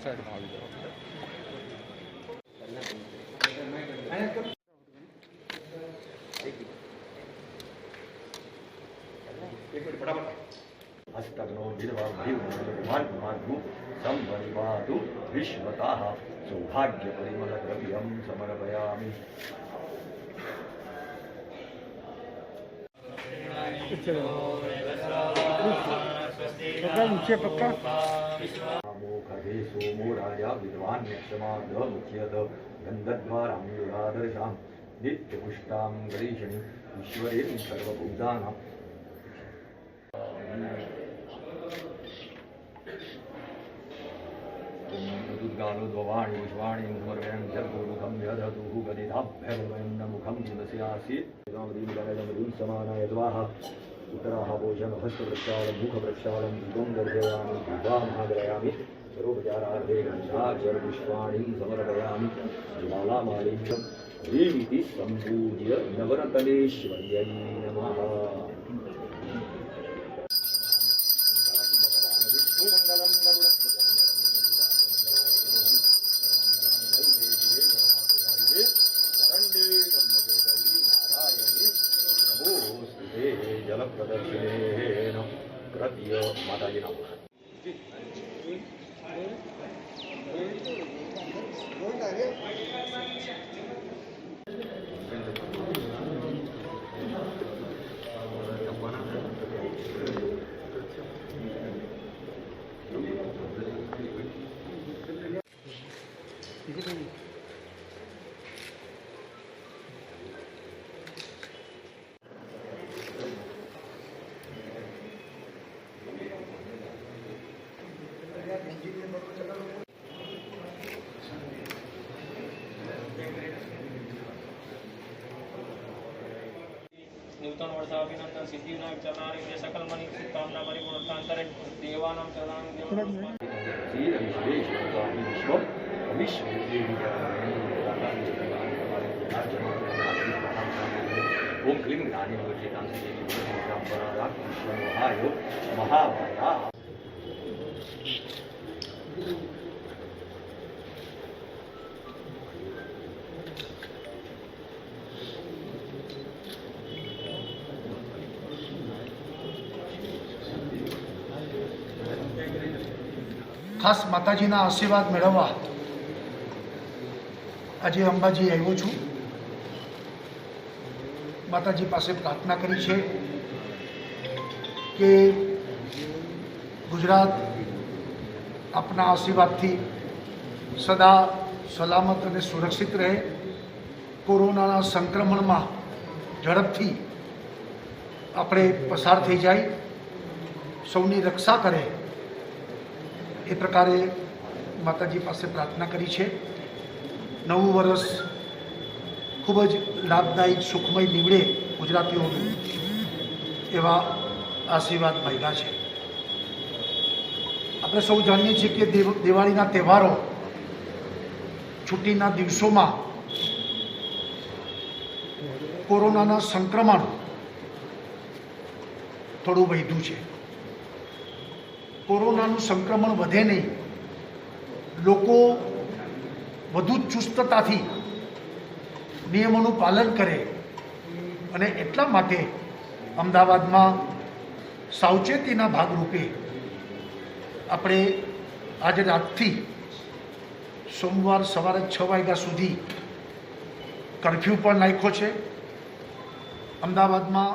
સાઈડમાં આવી જાઓ. हस्तग्नो विद्वान् संवरिवातु विश्वतः सौभाग्यपरिमलद्रव्यं समर्पयामि. मोखधे सोमो राजा विद्वान् क्षमादमुच्यत गन्धद्वारां युगादर्शां नित्यपुष्टां गणेशनि ईश्वरेण सर्वभूतानां. दुर्गानुद्भवाणि विश्वाणि समर्पयन् जगुरुखं यदधुः गदिधाभ्यर्वयं मुखं दिवस्यासीत् समानाय स्वाहा. उत्तराः भोजनं हस्तप्रक्षालं मुखप्रक्षालं दीपं दर्शयामि दीपामहाग्रयामि सर्वोपचारार्थे गन्धाक्षरपुष्पाणि समर्पयामि. ज्वालामालिन्यं ह्रीमिति सम्पूज्य नवरतनेश्वर्यै नमः. जलप्रदर्शनेन कृत्य माताजी नमः. नूतन वर्षाभिनंदन सिद्धिविनायक चरणानि ते सकल मणि कामना परिपूर्णांतरे देवानां चरणानि ओम क्लीं ज्ञानी महामाया. ખાસ માતાજીના આશીર્વાદ મેળવવા આજે અંબાજી આવ્યો છું. માતાજી પાસે પ્રાર્થના કરી છે કે ગુજરાત આપના આશીર્વાદથી સદા સલામત અને સુરક્ષિત રહે. કોરોનાના સંક્રમણમાં ઝડપથી આપણે પસાર થઈ જાય, સૌની રક્ષા કરે એ પ્રકારે માતાજી પાસે પ્રાર્થના કરી છે. નવું વર્ષ ખૂબ જ લાભદાયક સુખમય નીવડે ગુજરાતીઓનું એવા આશીર્વાદ માંગ્યા છે. આપણે સૌ જાણીએ છીએ કે દિવાળીના તહેવારો, છુટ્ટીના દિવસોમાં કોરોનાના સંક્રમણ થોડું વધ્યું છે. કોરોનાનું સંક્રમણ વધે નહીં, લોકો વધુ ચુસ્તતાથી નિયમોનું પાલન કરે અને એટલા માટે અમદાવાદમાં સાવચેતીના ભાગરૂપે આપણે આજે રાતથી સોમવાર સવારે 6 વાગ્યા સુધી કર્ફ્યુ પણ નાખ્યો છે. અમદાવાદમાં